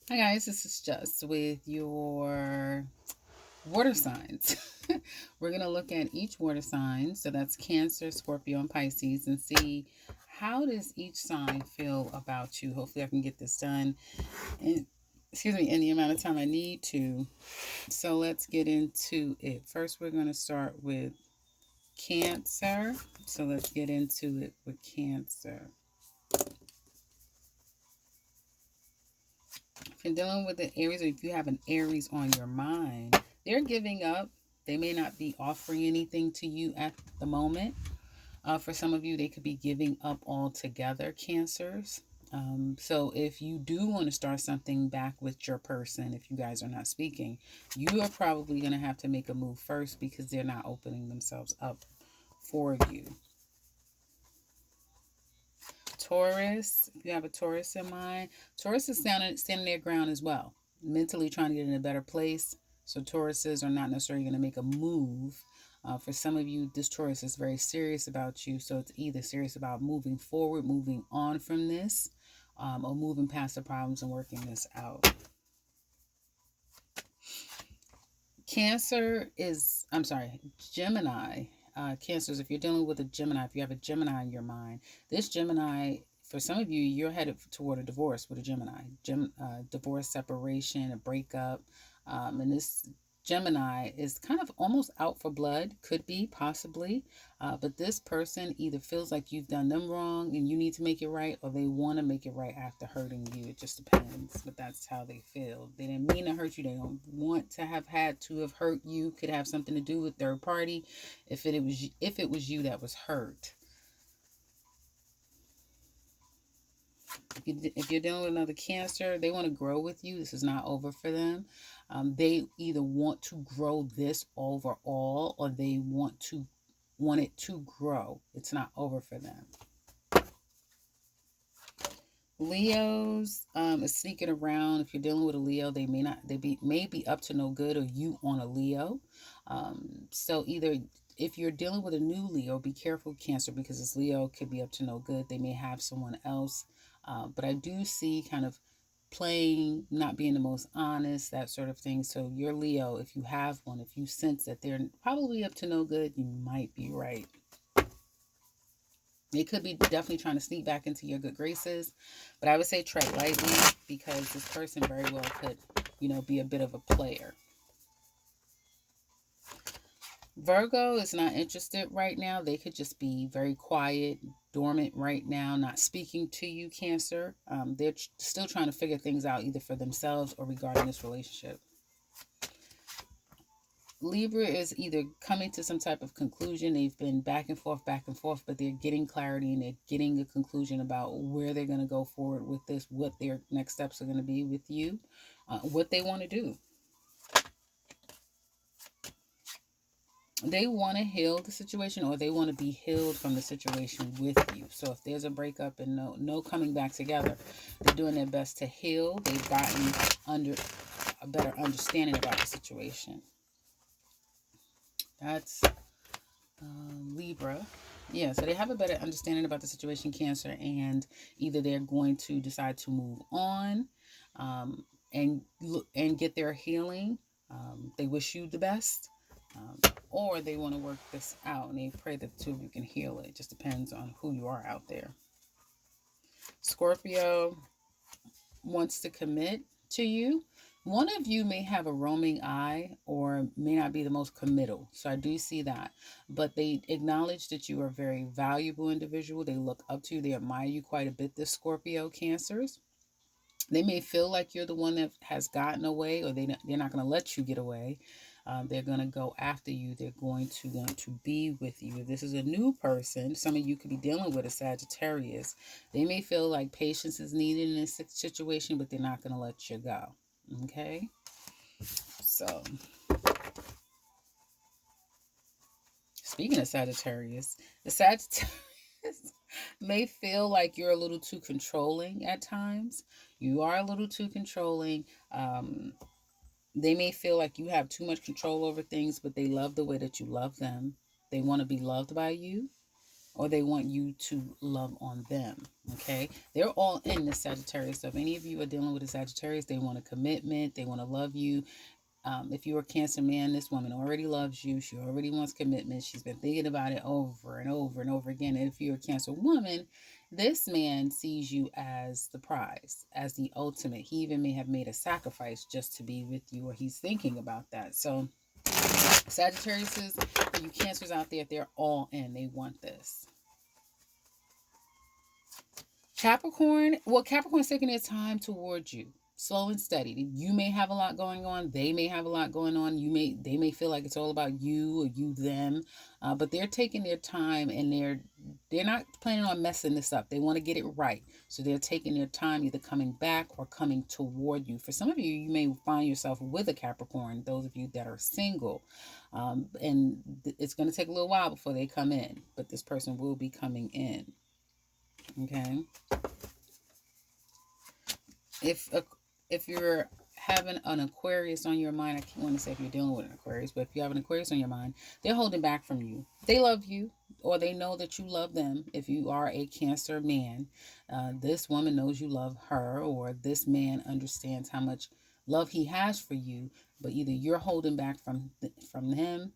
Hi guys, this is just with your water signs. We're going to look at each water sign. So that's Cancer, Scorpio, and Pisces, and see how does each sign feel about you. Hopefully I can get this done in, excuse me, in the amount of time I need to. So let's get into it. First, we're going to start with Cancer. So let's get into it with Cancer. If you're dealing with an Aries, or if you have an Aries on your mind, they're giving up. They may not be offering anything to you at the moment. For some of you, they could be giving up altogether, Cancers. So if you do want to start something back with your person, if you guys are not speaking, you are probably going to have to make a move first because they're not opening themselves up for you. Taurus, if you have a Taurus in mind, Taurus is standing their ground as well, mentally trying to get in a better place. So Tauruses are not necessarily going to make a move. For some of you, this Taurus is very serious about you. So it's either serious about moving forward, moving on from this, or moving past the problems and working this out. Cancer is, I'm sorry, Gemini. Cancers, if you're dealing with a Gemini, if you have a Gemini in your mind, this Gemini, for some of you, you're headed toward a divorce with a Gemini. Divorce, separation, a breakup. And this Gemini is kind of almost out for blood, could be, possibly. But this person either feels like you've done them wrong and you need to make it right, or they want to make it right after hurting you. It just depends, but that's how they feel. They didn't mean to hurt you. They don't want to have had to have hurt you. Could have something to do with third party. If it was you that was hurt. If you're dealing with another Cancer, they want to grow with you. This is not over for them. They either want to grow this overall, or they want it to grow. It's not over for them. Leos is sneaking around. If you're dealing with a Leo, they may not may be up to no good, or you on a Leo. So either if you're dealing with a new Leo, be careful, Cancer, because this Leo could be up to no good. They may have someone else. But I do see kind of playing, not being the most honest, that sort of thing. So your Leo, if you have one, if you sense that they're probably up to no good, you might be right. They could be definitely trying to sneak back into your good graces, but I would say tread lightly because this person very well could, be a bit of a player. Virgo is not interested right now. They could just be very quiet, dormant right now, not speaking to you, Cancer. They're still trying to figure things out either for themselves or regarding this relationship. Libra is either coming to some type of conclusion. They've been back and forth, but they're getting clarity and they're getting a conclusion about where they're going to go forward with this, what their next steps are going to be with you, what they want to do. They want to heal the situation, or they want to be healed from the situation with you. So if there's a breakup and no coming back together, they're doing their best to heal. They've gotten under a better understanding about the situation. That's Libra. Yeah, so they have a better understanding about the situation, Cancer, and either they're going to decide to move on, and get their healing. They wish you the best, um, or they want to work this out and they pray that the two of you can heal it. It just depends on who you are out there. Scorpio wants to commit to you. One of you may have a roaming eye or may not be the most committal. So I do see that. But they acknowledge that you are a very valuable individual. They look up to you. They admire you quite a bit, this Scorpio Cancers. They may feel like you're the one that has gotten away, or they're not going to let you get away. They're going to go after you. They're going to be with you. If this is a new person, some of you could be dealing with a Sagittarius. They may feel like patience is needed in this situation, but they're not going to let you go. Okay, so speaking of Sagittarius, the Sagittarius may feel like you're a little too controlling at times. You are a little too controlling. They may feel like you have too much control over things, but they love the way that you love them. They want to be loved by you. or they want you to love on them. Okay, they're all in the Sagittarius. So if any of you are dealing with a Sagittarius, they want a commitment, they want to love you. If you're a Cancer man, this woman already loves you. She already wants commitment. She's been thinking about it over and over and over again. And if you're a Cancer woman, this man sees you as the prize, as the ultimate. He even may have made a sacrifice just to be with you, or he's thinking about that. So, Sagittarius, you Cancers out there, they're all in. They want this. Capricorn, well, Capricorn's taking their time towards you, slow and steady. You may have a lot going on. They may have a lot going on. They may feel like it's all about you or you them, but they're taking their time and they're not planning on messing this up. They want to get it right, so they're taking their time, either coming back or coming toward you. For some of you, you may find yourself with a Capricorn. Those of you that are single, and it's going to take a little while before they come in, but this person will be coming in. Okay. if if you're having an Aquarius on your mind, I can't want to say if you're dealing with an Aquarius, but if you have an Aquarius on your mind, they're holding back from you. They love you, or they know that you love them. If you are a Cancer man, this woman knows you love her, or this man understands how much love he has for you. But either you're holding back from him,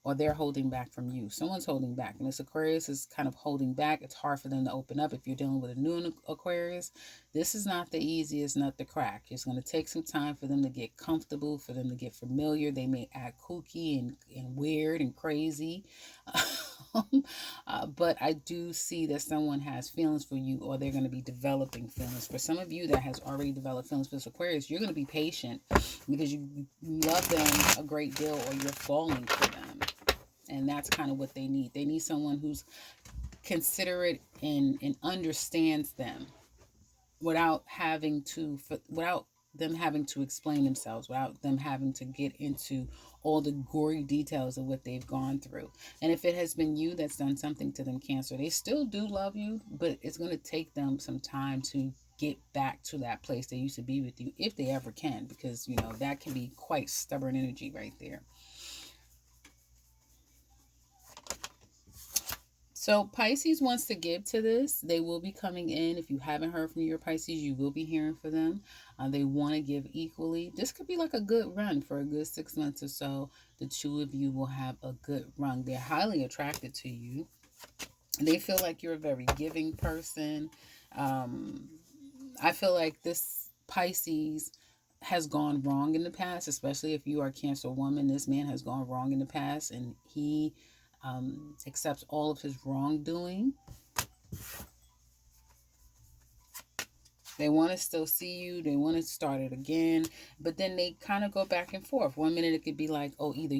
or they're holding back from you. Someone's holding back, and this Aquarius is kind of holding back. It's hard for them to open up. If you're dealing with a new Aquarius, this is not the easiest nut to crack. It's going to take some time for them to get comfortable, for them to get familiar. They may act kooky and weird and crazy. But I do see that someone has feelings for you, or they're going to be developing feelings. For some of you that has already developed feelings for this Aquarius, you're going to be patient because you love them a great deal, or you're falling for them. And that's kind of what they need. They need someone who's considerate and understands them without without them having to explain themselves, without them having to get into all the gory details of what they've gone through. And if it has been you that's done something to them, Cancer, they still do love you, but it's going to take them some time to get back to that place they used to be with you, if they ever can, because that can be quite stubborn energy right there. So Pisces wants to give to this. They will be coming in. If you haven't heard from your Pisces, you will be hearing from them. They want to give equally. This could be like a good run for a good 6 months or so. The two of you will have a good run. They're highly attracted to you. They feel like you're a very giving person. I feel like this Pisces has gone wrong in the past, especially if you are a Cancer woman. This man has gone wrong in the past, and he accepts all of his wrongdoing. They want to still see you. They want to start it again. But then they kind of go back and forth. One minute it could be like, oh, either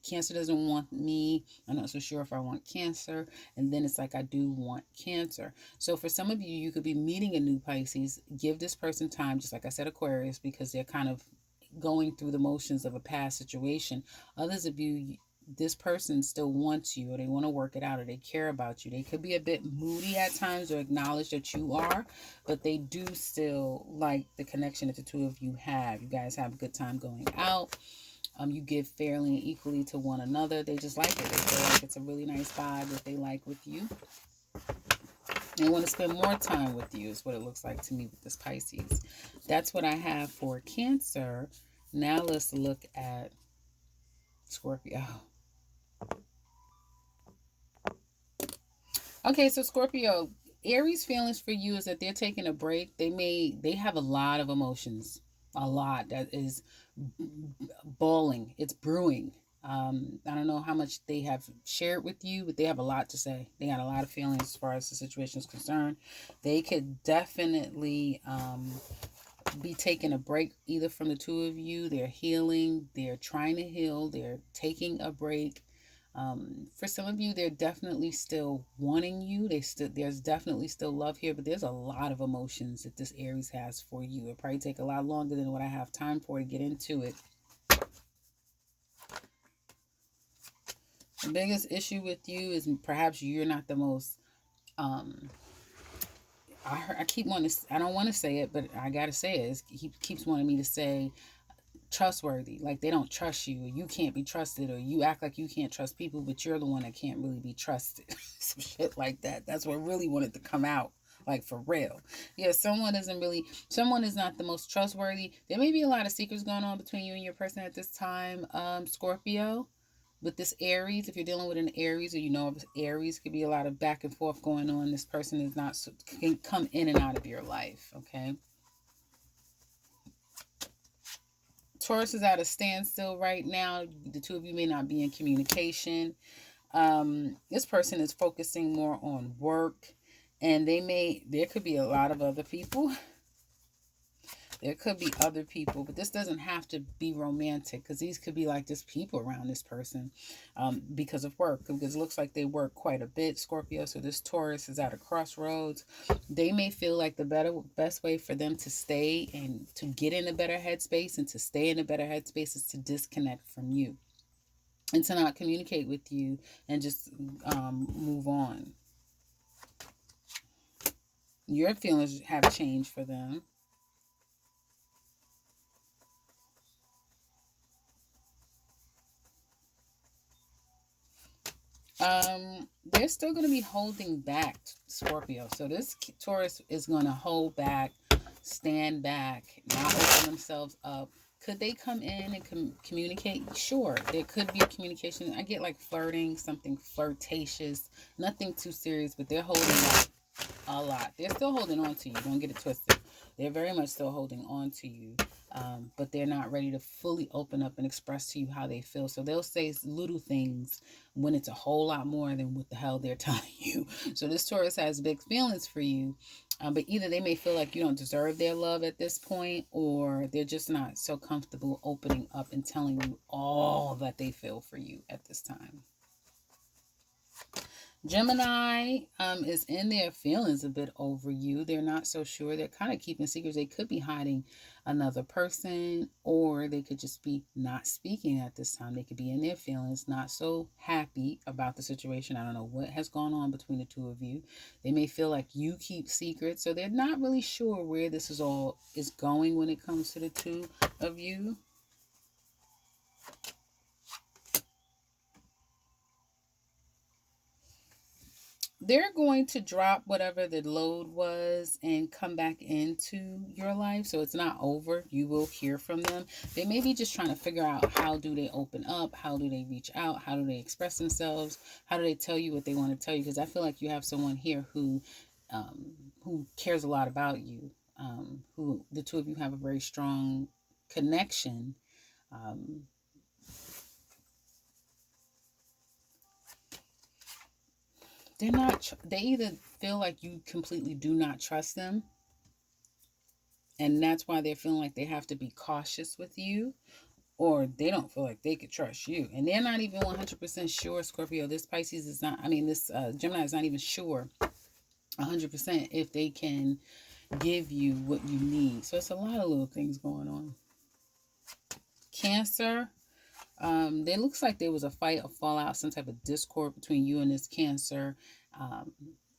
Cancer doesn't want me. I'm not so sure if I want Cancer. And then it's like, I do want Cancer. So for some of you, you could be meeting a new Pisces. Give this person time, just like I said, Aquarius, because they're kind of going through the motions of a past situation. Others of you, this person still wants you, or they want to work it out, or they care about you. They could be a bit moody at times, or acknowledge that you are, but they do still like the connection that the two of you have. You guys have a good time going out. You give fairly and equally to one another. They just like it. They feel like it's a really nice vibe that they like with you. They want to spend more time with you, is what it looks like to me with this Pisces. That's what I have for Cancer. Now let's look at Scorpio. Okay, so Scorpio, Aries' feelings for you is that they're taking a break. They have a lot of emotions, a lot that is boiling. It's brewing. I don't know how much they have shared with you, but they have a lot to say. They got a lot of feelings as far as the situation is concerned. They could definitely be taking a break, either from the two of you. They're healing. They're trying to heal. They're taking a break. For some of you, they're definitely still wanting you. There's definitely still love here, but there's a lot of emotions that this Aries has for you. It'll probably take a lot longer than what I have time for to get into it. The biggest issue with you is perhaps you're not the most. I keep wanting to. I don't want to say it, but I gotta say it. He keeps wanting me to say trustworthy. Like they don't trust you, or you can't be trusted, or you act like you can't trust people, but you're the one that can't really be trusted. Some shit like that. That's what really wanted to come out. Like for real. Yeah, someone is not the most trustworthy. There may be a lot of secrets going on between you and your person at this time, Scorpio. With this Aries, if you're dealing with an Aries, or you know of Aries, could be a lot of back and forth going on. This person is not can come in and out of your life. Okay. Taurus is at a standstill right now. The two of you may not be in communication. This person is focusing more on work, and there could be a lot of other people. There could be other people, but this doesn't have to be romantic, because these could be like just people around this person, because of work. Because it looks like they work quite a bit, Scorpio. So this Taurus is at a crossroads. They may feel like the best way for them to stay and to get in a better headspace and to stay in a better headspace is to disconnect from you and to not communicate with you and just move on. Your feelings have changed for them. They're still going to be holding back, Scorpio. So this Taurus is going to hold back, stand back, not open themselves up. Could they come in and communicate? Sure, there could be communication. I get like flirting, something flirtatious, nothing too serious, but they're holding back a lot. They're still holding on to you. Don't get it twisted. They're very much still holding on to you, but they're not ready to fully open up and express to you how they feel. So they'll say little things when it's a whole lot more than what the hell they're telling you. So this Taurus has big feelings for you, but either they may feel like you don't deserve their love at this point, or they're just not so comfortable opening up and telling you all that they feel for you at this time. Gemini is in their feelings a bit over you. They're not so sure. They're kind of keeping secrets. They could be hiding another person, or they could just be not speaking at this time. They could be in their feelings, not so happy about the situation. I don't know what has gone on between the two of you. They may feel like you keep secrets, so they're not really sure where this is all is going when it comes to the two of you. They're going to drop whatever the load was and come back into your life, so it's not over. You will hear from them. They may be just trying to figure out, how do they open up, how do they reach out, how do they express themselves, how do they tell you what they want to tell you, because I feel like you have someone here um, who cares a lot about you, who the two of you have a very strong connection. um, they either feel like you completely do not trust them, and that's why they're feeling like they have to be cautious with you, or they don't feel like they could trust you, and they're not even 100% sure, Scorpio. This Pisces is not, I mean, this Gemini is not even sure 100% if they can give you what you need. So it's a lot of little things going on. Cancer, there looks like there was a fight, a fallout, some type of discord between you and this Cancer. Um,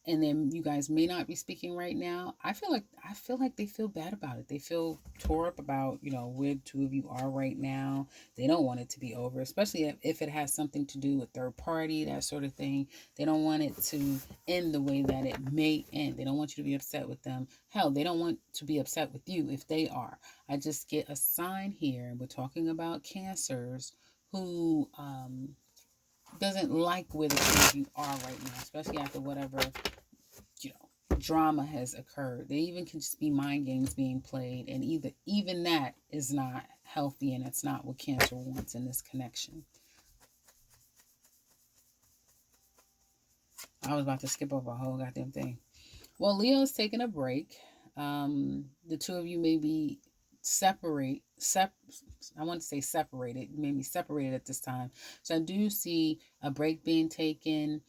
and then you guys may not be speaking right now. I feel like they feel bad about it. They feel tore up about, where the two of you are right now. They don't want it to be over, especially if it has something to do with third party, that sort of thing. They don't want it to end the way that it may end. They don't want you to be upset with them. Hell, they don't want to be upset with you if they are. I just get a sign here. We're talking about Cancers who doesn't like where the two of you are right now, especially after whatever drama has occurred. They even can just be mind games being played, and even that is not healthy, and it's not what Cancer wants in this connection. I was about to skip over a whole goddamn thing. Well, Leo's taking a break. The two of you may be I want to say separated, maybe separated at this time. So I do see a break being taken.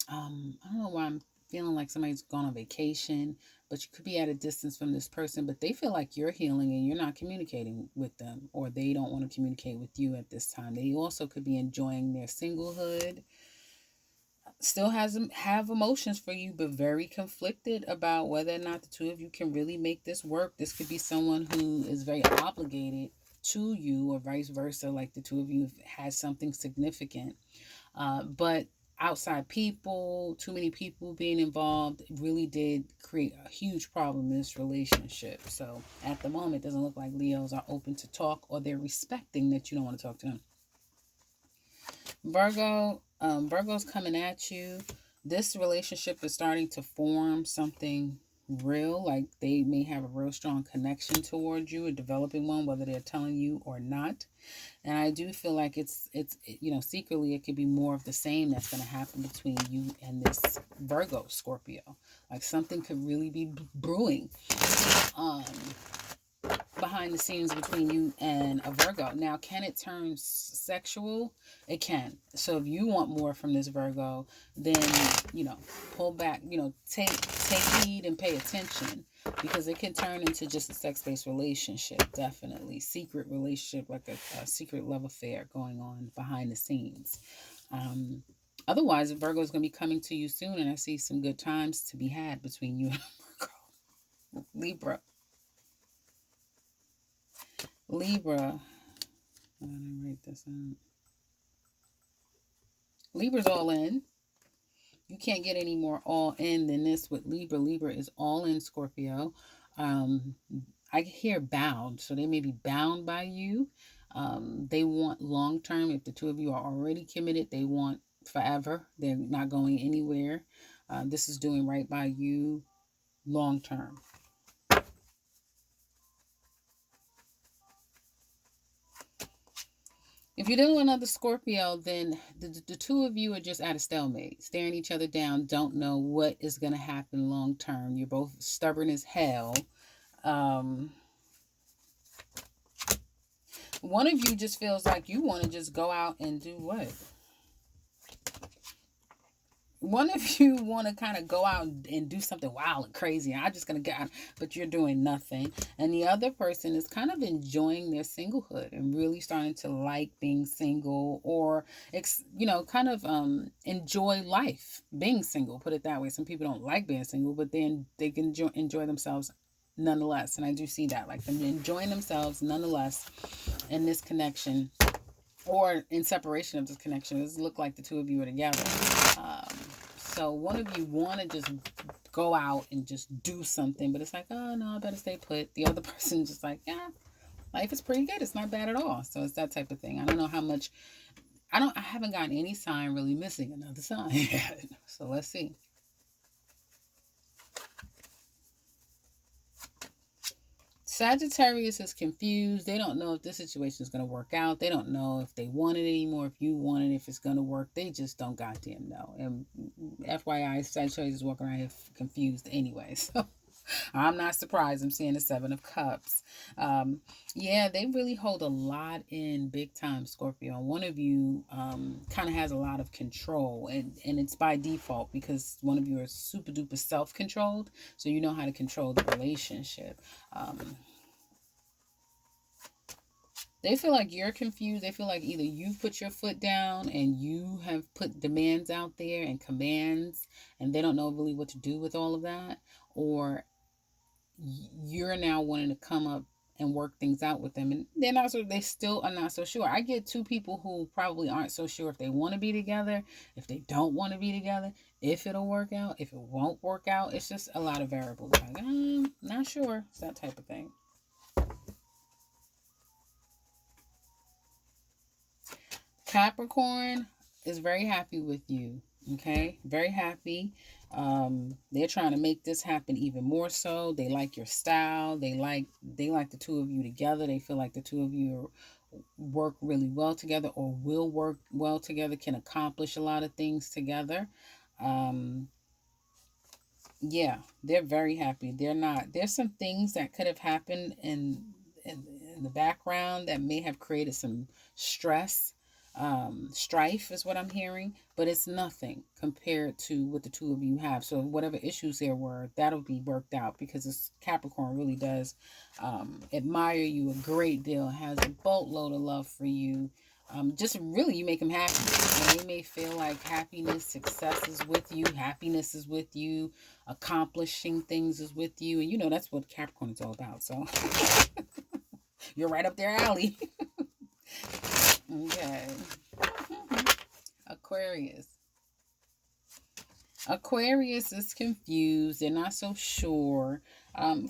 I don't know why I'm feeling like somebody's gone on vacation, but you could be at a distance from this person, but they feel like you're healing and you're not communicating with them, or they don't want to communicate with you at this time. They also could be enjoying their singlehood, still has have emotions for you, but very conflicted about whether or not the two of you can really make this work. This could be someone who is very obligated to you, or vice versa, like the two of you has something significant. But outside people, too many people being involved, really did create a huge problem in this relationship. So at the moment, it doesn't look like Leos are open to talk, or they're respecting that you don't want to talk to them. Virgo, Virgo's coming at you. This relationship is starting to form something real. Like they may have a real strong connection towards you, a developing one, whether they're telling you or not. And I do feel like it's secretly it could be more of the same that's going to happen between you and this Virgo Scorpio. Like something could really be brewing. Um, Behind the scenes between you and a Virgo. Now, can it turn sexual? It can. So if you want more from this Virgo, then pull back. Take heed and pay attention, because it can turn into just a sex-based relationship. Definitely secret relationship, like a secret love affair going on behind the scenes. Otherwise, Virgo is going to be coming to you soon, and I see some good times to be had between you and Virgo. Libra. Libra. I'm gonna write this out. Libra's all in. You can't get any more all in than this with Libra. Libra is all in, Scorpio. Um, I hear bound, so they may be bound by you. They want long term. If the two of you are already committed, they want forever. They're not going anywhere. This is doing right by you long term. If you're dealing with another Scorpio, then the two of you are just at a stalemate, staring each other down, don't know what is going to happen long term. You're both stubborn as hell. Um, One of you just feels like you want to just go out and do what? One of you want to kind of go out and do something wild and crazy. I'm just going to get out, but you're doing nothing. And the other person is kind of enjoying their singlehood and really starting to like being single, or, kind of enjoy life being single, put it that way. Some people don't like being single, but then they can enjoy themselves nonetheless. And I do see that, like them enjoying themselves nonetheless in this connection, or in separation of this connection. It look like the two of you are together. Um, so one of you want to just go out and just do something, but it's like, oh no, I better stay put. The other person just like, yeah, life is pretty good. It's not bad at all. So it's that type of thing. I don't know how much. I haven't gotten any sign really missing another sign yet. So let's see. Sagittarius is confused. They don't know if this situation is going to work out. They don't know if they want it anymore, if you want it, if it's going to work. They just don't goddamn know. And FYI, Sagittarius is walking around here confused anyway. So I'm not surprised. I'm seeing the Seven of Cups. Yeah, they really hold a lot in big time, Scorpio. One of you kind of has a lot of control, and it's by default, because one of you is super duper self-controlled. So you know how to control the relationship. They feel like you're confused. They feel like either you've put your foot down and you have put demands out there and commands, and they don't know really what to do with all of that, or you're now wanting to come up and work things out with them, and they still are not so sure. I get two people who probably aren't so sure if they want to be together, if they don't want to be together, if it'll work out, if it won't work out. It's just a lot of variables. Like, not sure. It's that type of thing. Capricorn is very happy with you. Okay, very happy. They're trying to make this happen even more so. They like your style. They like the two of you together. They feel like the two of you work really well together, or will work well together, can accomplish a lot of things together. Um, yeah, they're very happy. There's some things that could have happened in the background that may have created some stress. Strife is what I'm hearing, but it's nothing compared to what the two of you have. So whatever issues there were, that'll be worked out, because this Capricorn really does admire you a great deal, has a boatload of love for you. Just really, you make them happy. And they may feel like success is with you, happiness is with you, accomplishing things is with you, and that's what Capricorn is all about. So You're right up their alley. Okay. Aquarius. Aquarius is confused. They're not so sure.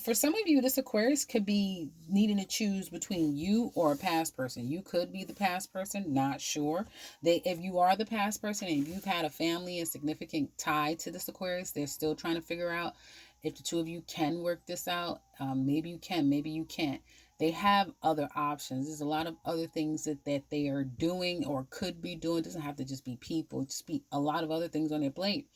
For some of you, this Aquarius could be needing to choose between you or a past person. You could be the past person, not sure. If you are the past person and you've had a family and significant tie to this Aquarius, they're still trying to figure out if the two of you can work this out. Maybe you can, maybe you can't. They have other options. There's a lot of other things that they are doing or could be doing. It doesn't have to just be people. It just be a lot of other things on their plate,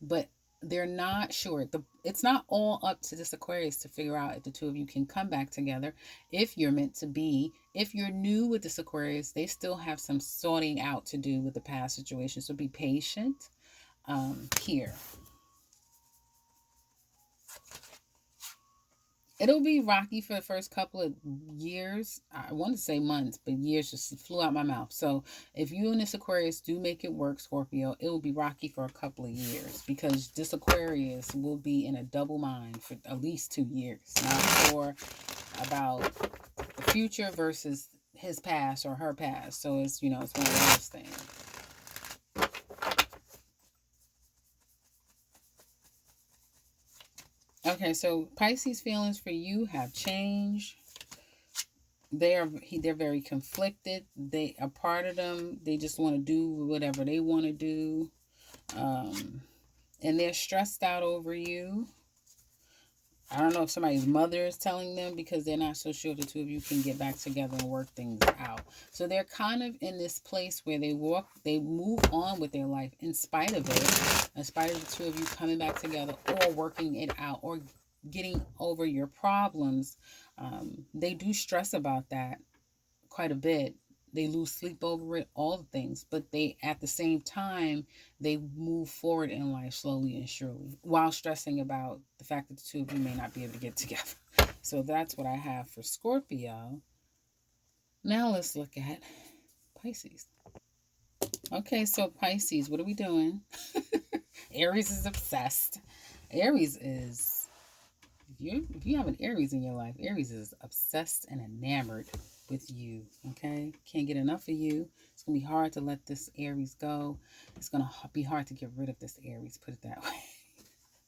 but they're not sure. It's not all up to this Aquarius to figure out if the two of you can come back together, if you're meant to be. If you're new with this Aquarius, they still have some sorting out to do with the past situation. So be patient here. It'll be rocky for the first couple of years. I want to say months, but years just flew out my mouth. So if you and this Aquarius do make it work, Scorpio, it will be rocky for a couple of years because this Aquarius will be in a double mind for at least 2 years. Not sure about the future versus his past or her past. So it's one of those things. Okay, so Pisces feelings for you have changed. They're very conflicted. They a part of them, they just want to do whatever they want to do. Um, and they're stressed out over you. I don't know if somebody's mother is telling them because they're not so sure if the two of you can get back together and work things out. So they're kind of in this place where they move on with their life in spite of it, in spite of the two of you coming back together or working it out or getting over your problems. They do stress about that quite a bit. They lose sleep over it, all the things, but they at the same time they move forward in life slowly and surely while stressing about the fact that the two of you may not be able to get together. So that's what I have for Scorpio. Now let's look at Pisces. Okay, so Pisces, what are we doing? Aries is obsessed. Aries is if you have an Aries in your life, Aries is obsessed and enamored with you. Okay, can't get enough of you. It's gonna be hard to let this Aries go. It's gonna be hard to get rid of this Aries. Put it that way.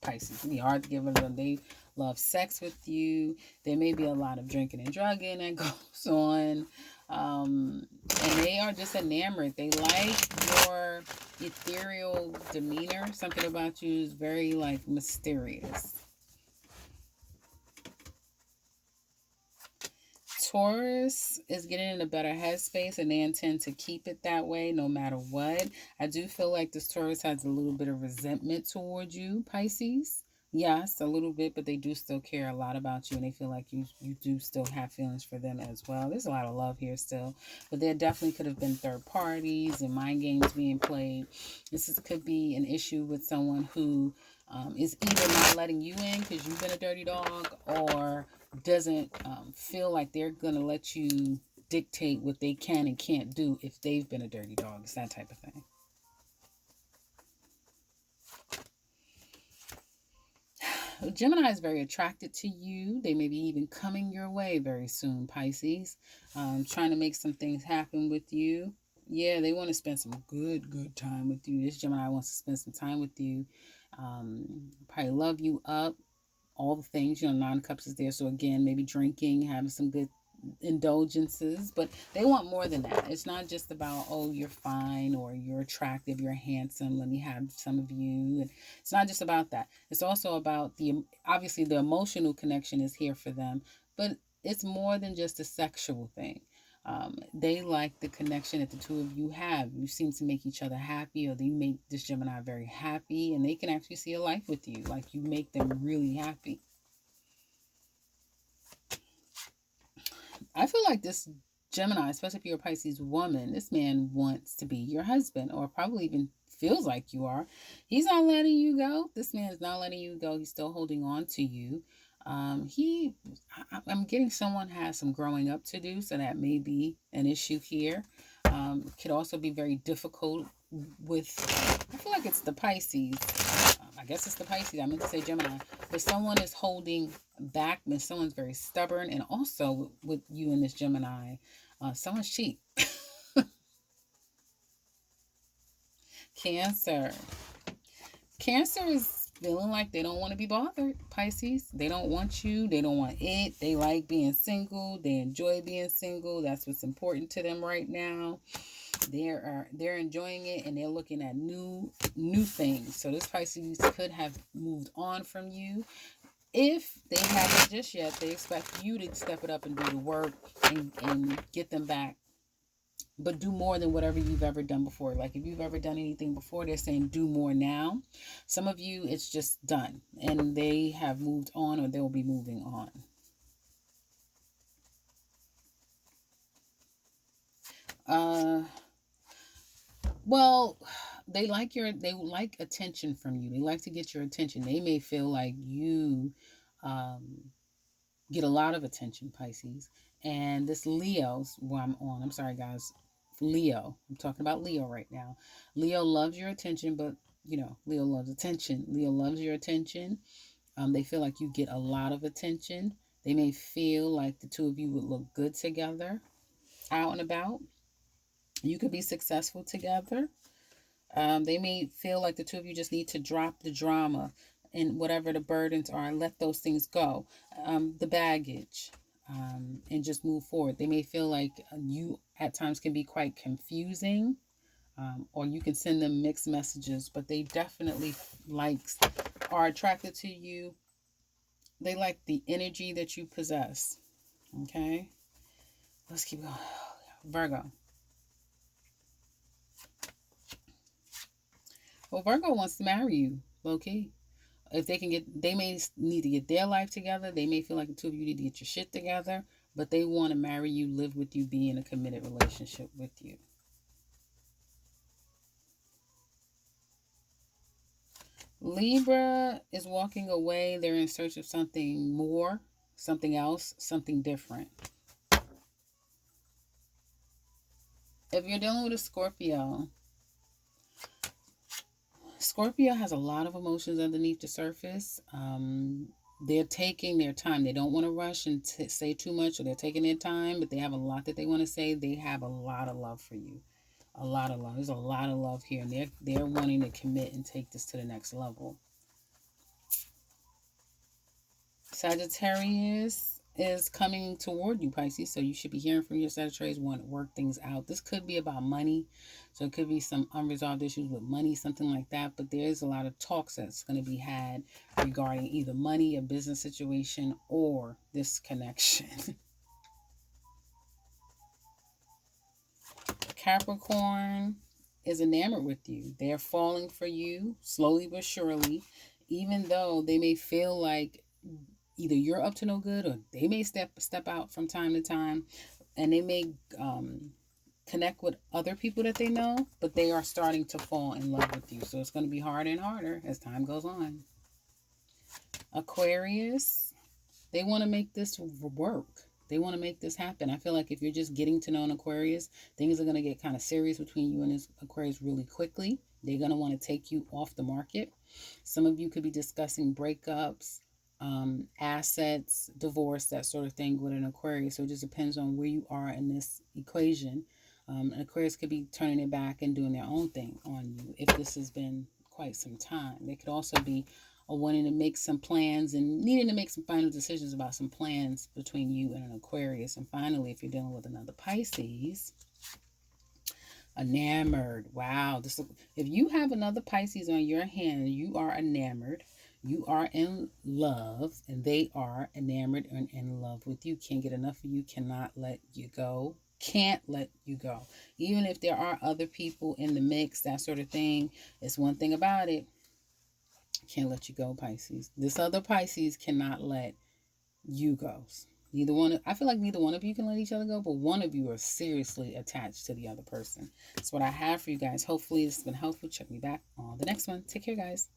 Pisces, it's gonna be hard to get rid of them. They love sex with you. There may be a lot of drinking and drugging that goes on. And they are just enamored. They like your ethereal demeanor. Something about you is very like mysterious. Taurus is getting in a better headspace and they intend to keep it that way no matter what. I do feel like this Taurus has a little bit of resentment towards you, Pisces. Yes, a little bit, but they do still care a lot about you and they feel like you do still have feelings for them as well. There's a lot of love here still, but there definitely could have been third parties and mind games being played. Could be an issue with someone who is either not letting you in because you've been a dirty dog or doesn't feel like they're going to let you dictate what they can and can't do if they've been a dirty dog. It's that type of thing. Gemini is very attracted to you. They may be even coming your way very soon, Pisces. Trying to make some things happen with you. Yeah, they want to spend some good time with you. This Gemini wants to spend some time with you. Probably love you up. All the things, Nine Cups is there. So again, maybe drinking, having some good indulgences, but they want more than that. It's not just about, oh, you're fine or you're attractive, you're handsome, let me have some of you. And it's not just about that. It's also about obviously the emotional connection is here for them, but it's more than just a sexual thing. They like the connection that the two of you have. You seem to make each other happy, or you make this Gemini very happy, and they can actually see a life with you. Like you make them really happy. I feel like this Gemini, especially if you're a Pisces woman, this man wants to be your husband, or probably even feels like you are. He's not letting you go. This man is not letting you go. He's still holding on to you. I'm getting someone has some growing up to do, so that may be an issue here. Could also be very difficult with, I feel like it's the Pisces. I I guess it's the Pisces. I meant to say Gemini. But someone is holding back. And someone's very stubborn. And also with you and this Gemini, someone's cheap. Cancer. Cancer is feeling like they don't want to be bothered. Pisces. They don't want you. They don't want it. They like being single. They enjoy being single. That's what's important to them right now. They're enjoying it, and they're looking at new things. So this Pisces could have moved on from you. If they haven't just yet, they expect you to step it up and do the work and get them back. But do more than whatever you've ever done before. Like if you've ever done anything before, they're saying do more now. Some of you, it's just done, and they have moved on, or they'll be moving on. Well, they like attention from you. They like to get your attention. They may feel like you um, get a lot of attention, Pisces. And this Leo's where I'm on. I'm sorry, guys. Leo. I'm talking about Leo right now. Leo loves your attention, but Leo loves attention. Leo loves your attention. They feel like you get a lot of attention. They may feel like the two of you would look good together, out and about. You could be successful together. They may feel like the two of you just need to drop the drama and whatever the burdens are, let those things go, the baggage, and just move forward. They may feel like you at times can be quite confusing, or you can send them mixed messages, but they definitely are attracted to you. They like the energy that you possess. Okay, let's keep going. Virgo. Well, Virgo wants to marry you, low key. If they may need to get their life together. They may feel like the two of you need to get your shit together, but they want to marry you, live with you, be in a committed relationship with you. Libra is walking away. They're in search of something more, something else, something different. If you're dealing with a Scorpio, Scorpio has a lot of emotions underneath the surface. They're taking their time. They don't want to rush and say too much, or they're taking their time, but they have a lot that they want to say. They have a lot of love for you. A lot of love. There's a lot of love here, and they're wanting to commit and take this to the next level. Sagittarius is coming toward you, Pisces, so you should be hearing from your Sagittarius, want to work things out. This could be about money, so it could be some unresolved issues with money, something like that, but there's a lot of talks that's going to be had regarding either money, a business situation, or this connection. Capricorn is enamored with you. They're falling for you slowly but surely, even though they may feel like either you're up to no good, or they may step out from time to time, and they may connect with other people that they know, but they are starting to fall in love with you. So it's going to be harder and harder as time goes on. Aquarius, they want to make this work. They want to make this happen. I feel like if you're just getting to know an Aquarius, things are going to get kind of serious between you and this Aquarius really quickly. They're going to want to take you off the market. Some of you could be discussing breakups, assets, divorce, that sort of thing with an Aquarius. So it just depends on where you are in this equation. An Aquarius could be turning it back and doing their own thing on you if this has been quite some time. They could also be wanting to make some plans and needing to make some final decisions about some plans between you and an Aquarius. And finally, if you're dealing with another Pisces, enamored. Wow. If you have another Pisces on your hand, you are enamored. You are in love, and they are enamored and in love with you. Can't get enough of you. Cannot let you go. Can't let you go. Even if there are other people in the mix, that sort of thing. It's one thing about it. Can't let you go, Pisces. This other Pisces cannot let you go. I feel like neither one of you can let each other go, but one of you are seriously attached to the other person. That's what I have for you guys. Hopefully this has been helpful. Check me back on the next one. Take care, guys.